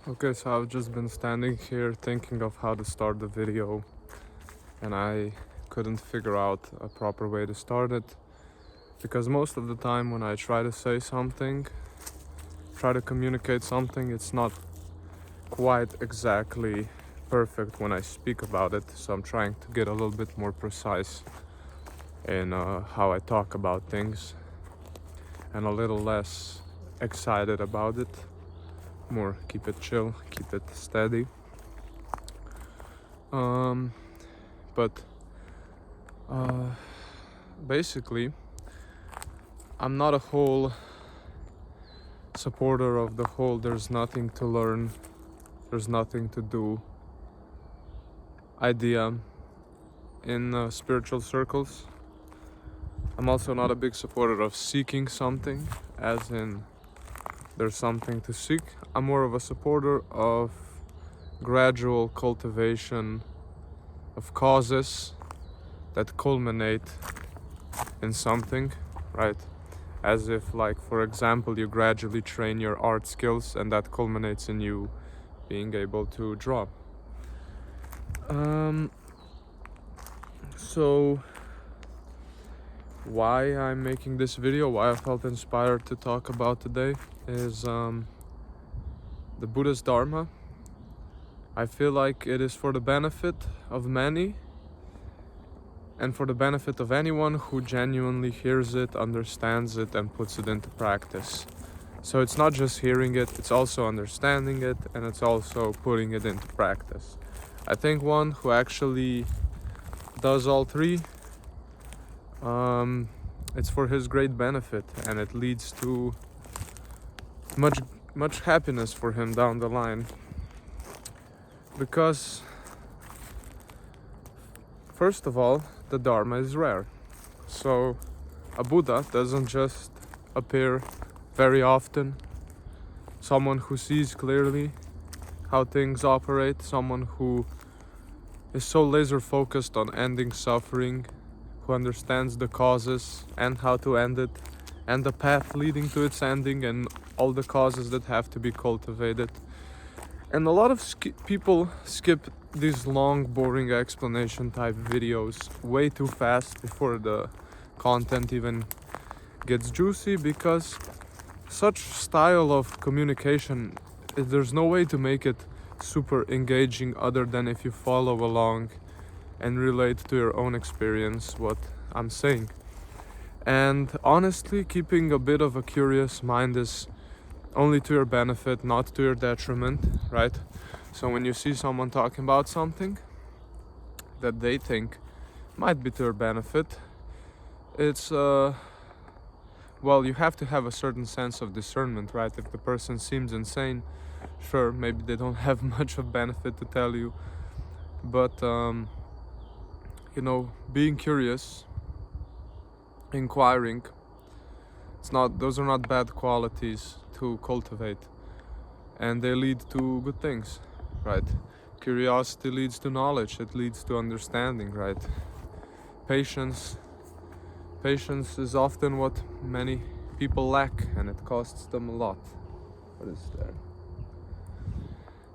Okay, so I've just been standing here thinking of how to start the video, and I couldn't figure out a proper way to start it because most of the time when I try to say something, try to communicate something, it's not quite exactly perfect when I speak about it. So I'm trying to get a little bit more precise in how I talk about things and a little less excited about it. More keep it chill, keep it steady. But basically, I'm not a whole supporter of the whole there's nothing to learn, there's nothing to do idea in spiritual circles. I'm also not a big supporter of seeking something, as in there's something to seek. I'm more of a supporter of gradual cultivation of causes that culminate in something, right? As if, like, for example, you gradually train your art skills and that culminates in you being able to draw. So why I'm making this video, why I felt inspired to talk about today is the Buddha's Dharma. I feel like it is for the benefit of many and for the benefit of anyone who genuinely hears it, understands it, and puts it into practice. So it's not just hearing it, it's also understanding it, and it's also putting it into practice. I think one who actually does all three, it's for his great benefit, and it leads to much happiness for him down the line. Because first of all, the Dharma is rare. So a Buddha doesn't just appear very often. Someone who sees clearly how things operate, someone who is so laser focused on ending suffering, who understands the causes and how to end it, and the path leading to its ending, and all the causes that have to be cultivated. And a lot of people skip these long, boring explanation type videos way too fast before the content even gets juicy, because such style of communication, there's no way to make it super engaging other than if you follow along and relate to your own experience what I'm saying. And honestly, keeping a bit of a curious mind is only to your benefit, not to your detriment, right? So when you see someone talking about something that they think might be to your benefit, it's well, you have to have a certain sense of discernment, right? If the person seems insane, sure, maybe they don't have much of benefit to tell you, but being curious, inquiring, those are not bad qualities to cultivate, and they lead to good things, right? Curiosity leads to knowledge, it leads to understanding, right? Patience is often what many people lack, and it costs them a lot. What is there?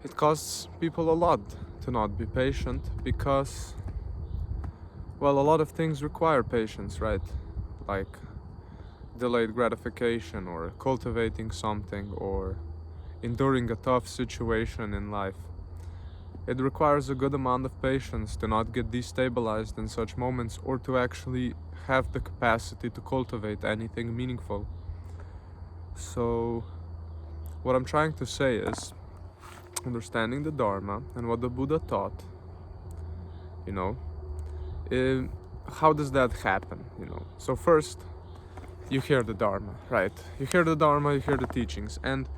It costs people a lot to not be patient, because, well, a lot of things require patience, right? Like delayed gratification, or cultivating something, or enduring a tough situation in life. It requires a good amount of patience to not get destabilized in such moments, or to actually have the capacity to cultivate anything meaningful. So what I'm trying to say is, understanding the Dharma and what the Buddha taught, how does that happen? So first, you hear the Dharma, right? You hear the Dharma, you hear the teachings, and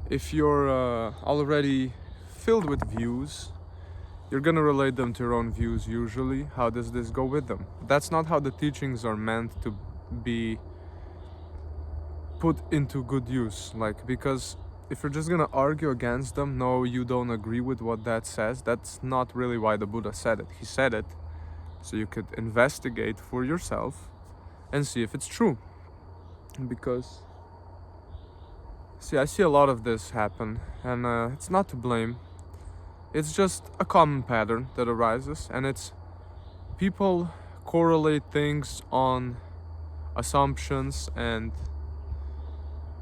if you're already filled with views, you're gonna relate them to your own views usually. How does this go with them? That's not how the teachings are meant to be put into good use. Because if you're just gonna argue against them, no, you don't agree with what that says, that's not really why the Buddha said it. He said it so you could investigate for yourself and see if it's true. Because See, I see a lot of this happen, and it's not to blame. It's just a common pattern that arises, and it's people correlate things on assumptions and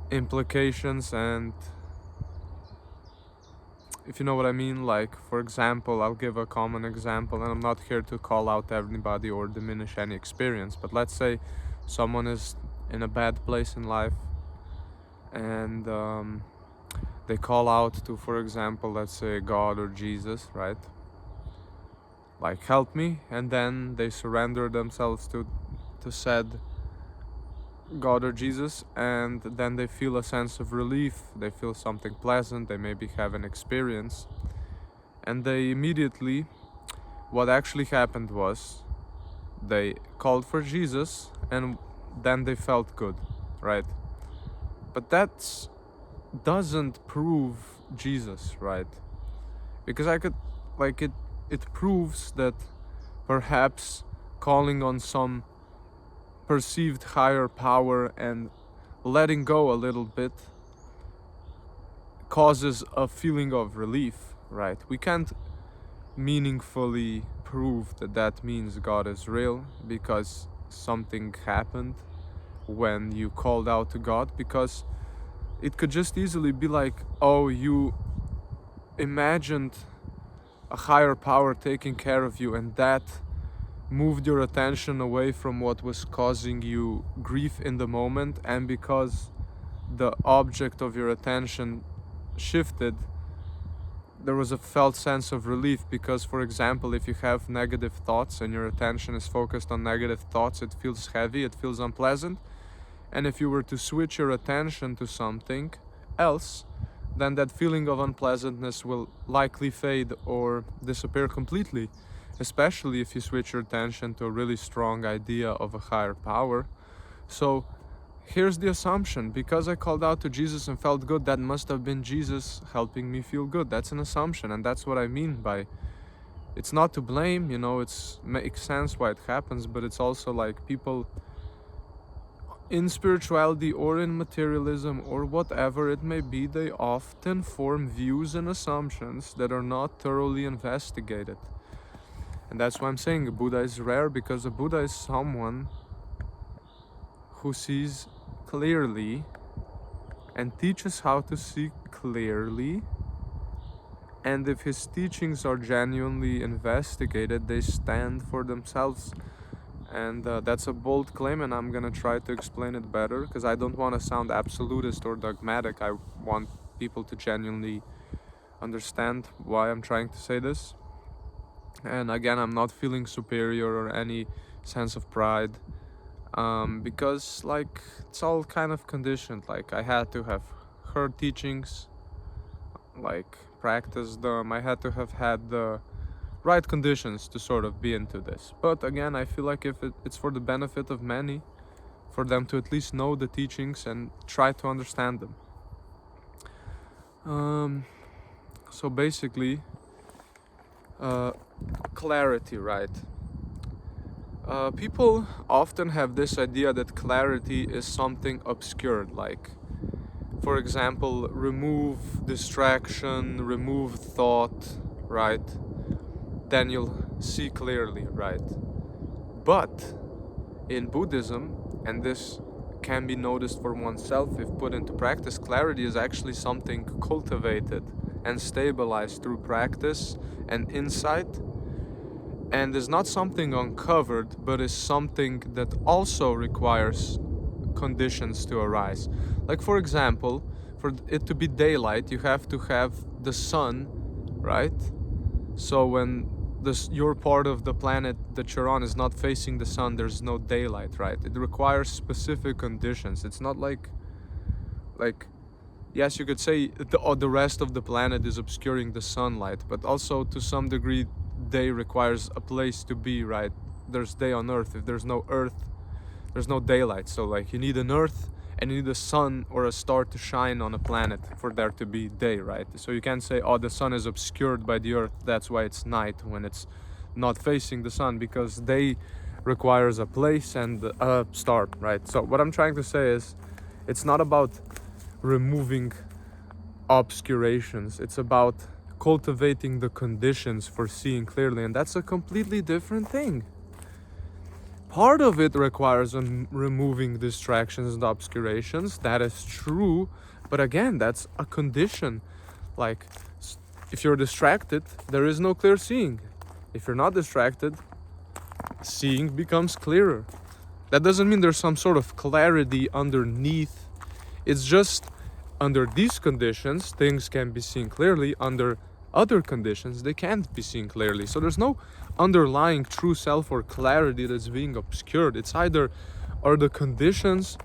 implications, and if you know what I mean. Like, for example, I'll give a common example, and I'm not here to call out everybody or diminish any experience, but let's say someone is in a bad place in life, and they call out to, for example, let's say God or Jesus, right? Like, help me, and then they surrender themselves to said God or Jesus, and then they feel a sense of relief, they feel something pleasant, they maybe have an experience, and they immediately, what actually happened was they called for Jesus, and then they felt good, right? But that doesn't prove Jesus, right? Because it proves that perhaps calling on some perceived higher power and letting go a little bit causes a feeling of relief, right? We can't meaningfully prove that that means God is real because something happened when you called out to God, because it could just easily be like, oh, you imagined a higher power taking care of you, and that moved your attention away from what was causing you grief in the moment, and because the object of your attention shifted, there was a felt sense of relief. Because, for example, if you have negative thoughts and your attention is focused on negative thoughts, it feels heavy, it feels unpleasant. And if you were to switch your attention to something else, then that feeling of unpleasantness will likely fade or disappear completely, especially if you switch your attention to a really strong idea of a higher power. So here's the assumption: because I called out to Jesus and felt good, that must have been Jesus helping me feel good. That's an assumption, and that's what I mean by it's not to blame, it makes sense why it happens, but it's also like people in spirituality or in materialism or whatever it may be, they often form views and assumptions that are not thoroughly investigated. And that's why I'm saying a Buddha is rare, because a Buddha is someone who sees clearly and teaches how to see clearly. And if his teachings are genuinely investigated, they stand for themselves. And that's a bold claim, and I'm gonna try to explain it better, because I don't want to sound absolutist or dogmatic. I want people to genuinely understand why I'm trying to say this. And again, I'm not feeling superior or any sense of pride, because like it's all kind of conditioned. Like, I had to have heard teachings, like practiced them, I had to have had the right conditions to sort of be into this. But again, I feel like if it's for the benefit of many, for them to at least know the teachings and try to understand them. So basically, clarity, right? People often have this idea that clarity is something obscured, like, for example, remove distraction, remove thought, right? Then you'll see clearly, right? But in Buddhism, and this can be noticed for oneself if put into practice, clarity is actually something cultivated and stabilized through practice and insight, and is not something uncovered, but is something that also requires conditions to arise. Like, for example, for it to be daylight, you have to have the sun, right? So when your part of the planet that you're on is not facing the sun, there's no daylight, right? It requires specific conditions. It's not like yes, you could say the rest of the planet is obscuring the sunlight, but also to some degree day requires a place to be, right? There's day on earth. If there's no earth, there's no daylight. So like, you need an earth and you need a sun or a star to shine on a planet for there to be day, right? So you can't say, oh, the sun is obscured by the earth, that's why it's night when it's not facing the sun, because day requires a place and a star, right? So what I'm trying to say is, it's not about removing obscurations. It's about cultivating the conditions for seeing clearly, and that's a completely different thing. Part of it requires removing distractions and obscurations. That is true, but again, that's a condition. Like, if you're distracted, there is no clear seeing. If you're not distracted, seeing becomes clearer. That doesn't mean there's some sort of clarity underneath. It's just under these conditions, things can be seen clearly. Under other conditions, they can't be seen clearly. So there's no underlying true self or clarity that's being obscured. It's either are the conditions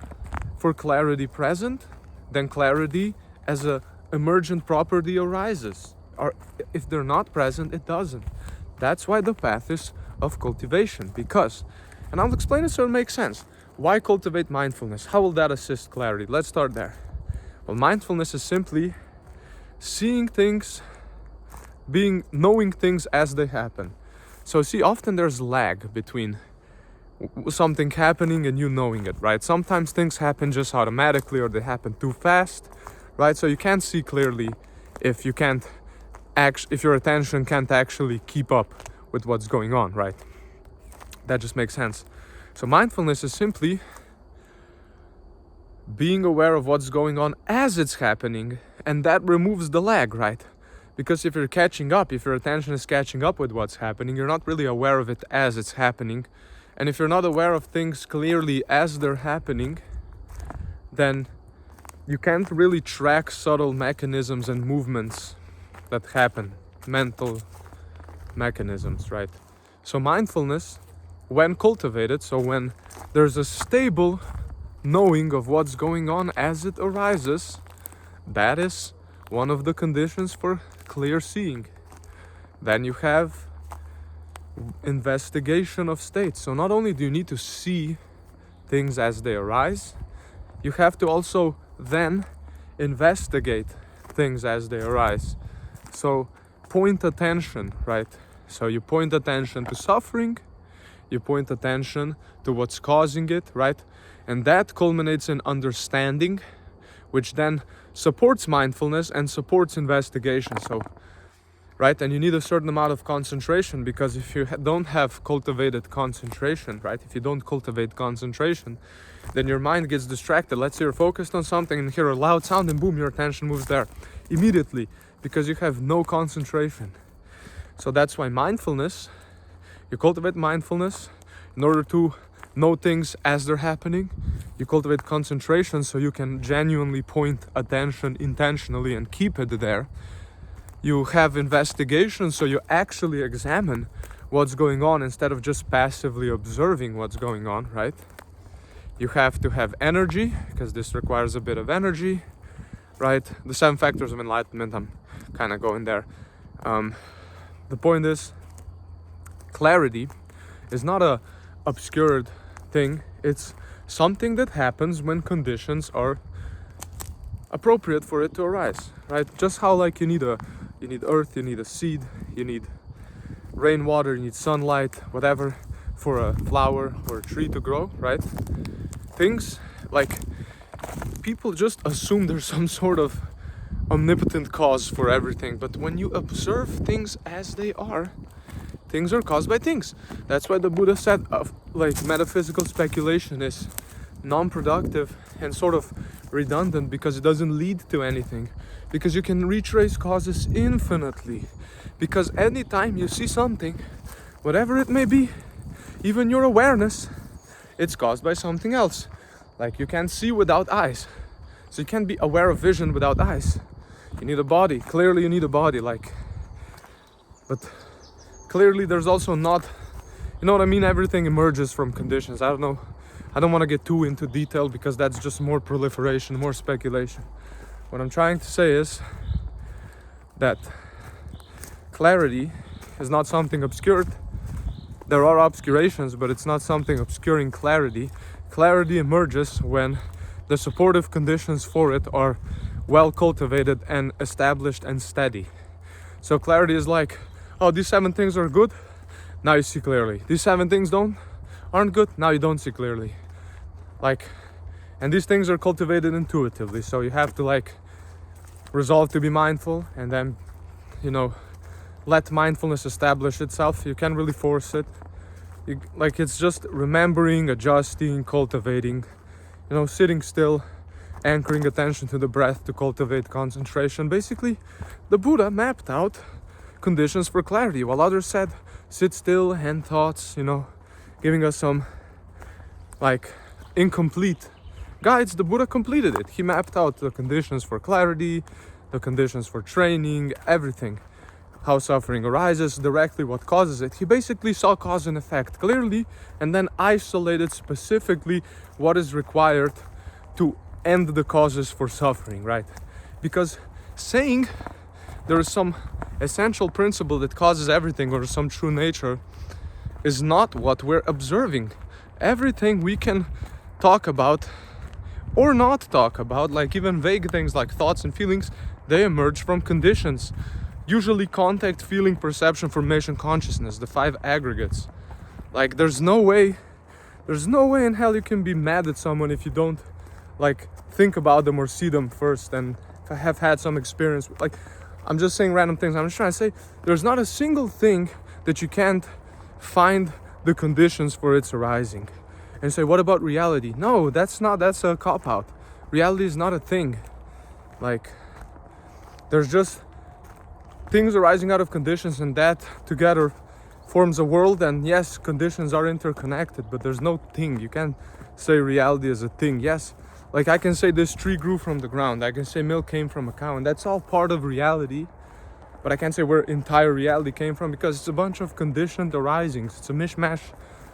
for clarity present, then clarity as a emergent property arises. Or if they're not present, it doesn't. That's why the path is of cultivation. Because, and I'll explain it so it makes sense. Why cultivate mindfulness? How will that assist clarity? Let's start there. Well, mindfulness is simply seeing things, knowing things as they happen. So see, often there's lag between something happening and you knowing it, right? Sometimes things happen just automatically, or they happen too fast, right? So you can't see clearly if you can't if your attention can't actually keep up with what's going on, right? That just makes sense. So mindfulness is simply being aware of what's going on as it's happening, and that removes the lag, right? Because if you're catching up, if your attention is catching up with what's happening, you're not really aware of it as it's happening. And if you're not aware of things clearly as they're happening, then you can't really track subtle mechanisms and movements that happen, mental mechanisms, right? So mindfulness, when cultivated, so when there's a stable knowing of what's going on as it arises, that is one of the conditions for clear seeing. Then you have investigation of states. So not only do you need to see things as they arise, you have to also then investigate things as they arise. So point attention, right? So you point attention to suffering, you point attention to what's causing it, right? And that culminates in understanding, which then supports mindfulness and supports investigation. So, right? And you need a certain amount of concentration, because if you don't have cultivated concentration, right? If you don't cultivate concentration, then your mind gets distracted. Let's say you're focused on something and hear a loud sound and boom, your attention moves there immediately because you have no concentration. So that's why mindfulness, you cultivate mindfulness in order to know things as they're happening. You cultivate concentration so you can genuinely point attention intentionally and keep it there. You have investigation so you actually examine what's going on instead of just passively observing what's going on, right? You have to have energy, because this requires a bit of energy, right? The 7 factors of enlightenment, I'm kind of going there. The point is, clarity is not a obscured thing. It's something that happens when conditions are appropriate for it to arise, right? Just how like you need earth, you need a seed, you need rainwater, you need sunlight, whatever, for a flower or a tree to grow, right? Things like, people just assume there's some sort of omnipotent cause for everything, but when you observe things as they are, things are caused by things. That's why the Buddha said like metaphysical speculation is non-productive and sort of redundant, because it doesn't lead to anything, because you can retrace causes infinitely. Because anytime you see something, whatever it may be, even your awareness, it's caused by something else. Like, you can't see without eyes, so you can't be aware of vision without eyes. You need a body. Clearly you need a body, like, but clearly there's also not, you know what I mean, everything emerges from conditions. I don't know, I don't want to get too into detail because that's just more proliferation, more speculation. What I'm trying to say is that clarity is not something obscured. There are obscurations, but it's not something obscuring clarity. Clarity emerges when the supportive conditions for it are well cultivated and established and steady. So clarity is like, oh, these 7 things are good, now you see clearly. These 7 things aren't good, now you don't see clearly. Like, And these things are cultivated intuitively, so you have to like resolve to be mindful, and then, you know, let mindfulness establish itself. You can't really force it. Like, it's just remembering, adjusting, cultivating, you know, sitting still, anchoring attention to the breath to cultivate concentration. Basically, the Buddha mapped out conditions for clarity, while others said sit still, end thoughts, you know, giving us some like incomplete guides. The Buddha completed it. He mapped out the conditions for clarity, the conditions for training, everything. How suffering arises, directly what causes it. He basically saw cause and effect clearly, and then isolated specifically what is required to end the causes for suffering, right? Because saying there is some essential principle that causes everything, or some true nature, is not what we're observing. Everything we can talk about or not talk about, like even vague things like thoughts and feelings, they emerge from conditions. Usually contact, feeling, perception, formation, consciousness, the 5 aggregates. Like, there's no way in hell you can be mad at someone if you don't like think about them or see them first and have had some experience. Like, I'm just saying random things. I'm just trying to say there's not a single thing that you can't find the conditions for its arising. And say, what about reality? No, that's a cop-out. Reality is not a thing. Like, there's just things arising out of conditions, and that together forms a world. And yes, conditions are interconnected, but there's no thing. You can't say reality is a thing. Yes, like I can say this tree grew from the ground, I can say milk came from a cow, and that's all part of reality. But I can't say where entire reality came from, because it's a bunch of conditioned arisings. It's a mishmash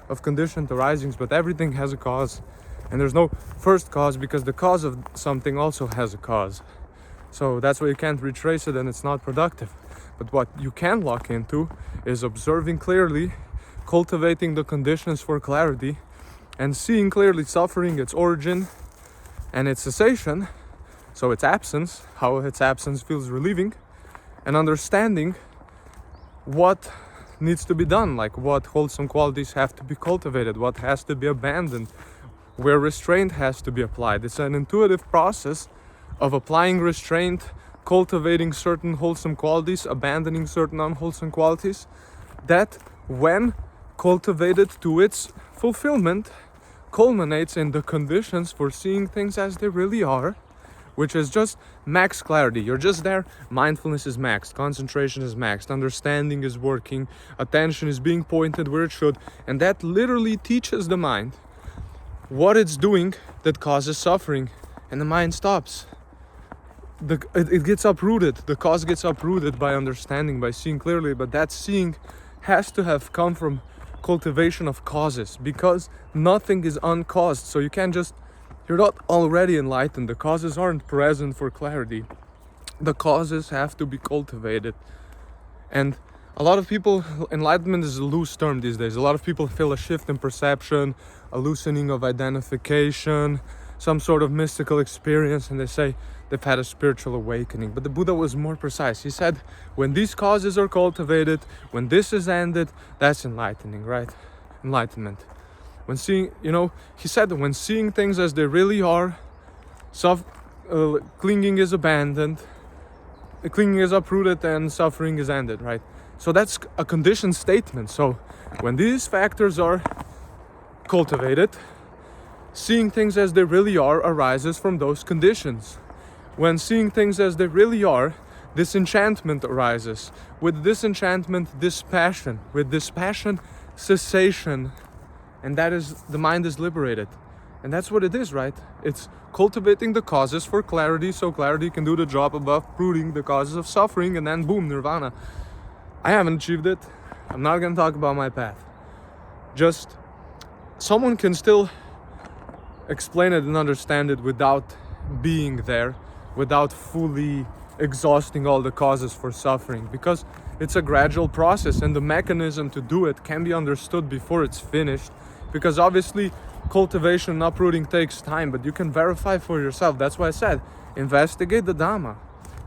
of conditioned arisings, but everything has a cause, and there's no first cause, because the cause of something also has a cause. So that's why you can't retrace it, and it's not productive. But what you can lock into is observing clearly, cultivating the conditions for clarity, and seeing clearly suffering, its origin and its cessation, so its absence, how its absence feels relieving, and understanding what needs to be done, like what wholesome qualities have to be cultivated, what has to be abandoned, where restraint has to be applied. It's an intuitive process of applying restraint, cultivating certain wholesome qualities, abandoning certain unwholesome qualities, that when cultivated to its fulfillment culminates in the conditions for seeing things as they really are, which is just max clarity. You're just there, mindfulness is maxed, concentration is maxed, understanding is working, attention is being pointed where it should, and that literally teaches the mind what it's doing that causes suffering, and the mind stops. It gets uprooted. The cause gets uprooted by understanding, by seeing clearly. But that seeing has to have come from cultivation of causes, because nothing is uncaused. So you can't just, you're not already enlightened. The causes aren't present for clarity. The causes have to be cultivated. And a lot of people, enlightenment is a loose term these days. A lot of people feel a shift in perception, a loosening of identification, some sort of mystical experience, and they say they've had a spiritual awakening. But the Buddha was more precise. He said, when these causes are cultivated, when this is ended, that's enlightening, right? Enlightenment. When seeing, he said, when seeing things as they really are, clinging is abandoned, clinging is uprooted, and suffering is ended, right? So that's a conditioned statement. So when these factors are cultivated, seeing things as they really are arises from those conditions. When seeing things as they really are, disenchantment arises. With disenchantment, dispassion. With dispassion, cessation. And that is, the mind is liberated. And that's what it is, right? It's cultivating the causes for clarity, so clarity can do the job of uprooting the causes of suffering, and then boom, nirvana. I haven't achieved it. I'm not gonna talk about my path. Just, someone can still explain it and understand it without being there, without fully exhausting all the causes for suffering, because it's a gradual process, and the mechanism to do it can be understood before it's finished, because obviously cultivation and uprooting takes time, but you can verify for yourself. That's why I said investigate the Dhamma.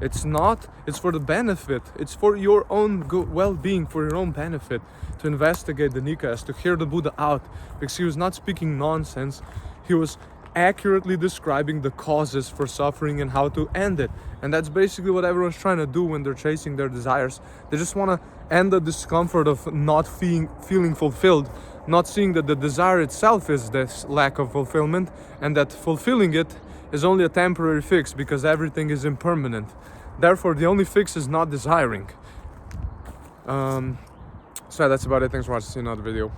It's for the benefit, it's for your own well-being, for your own benefit, to investigate the Nikas, to hear the Buddha out, because he was not speaking nonsense. He was accurately describing the causes for suffering and how to end it. And that's basically what everyone's trying to do when they're chasing their desires. They just want to end the discomfort of not feeling fulfilled, not seeing that the desire itself is this lack of fulfillment, and that fulfilling it is only a temporary fix because everything is impermanent. Therefore, the only fix is not desiring. So that's about it. Thanks for watching. See you in another video.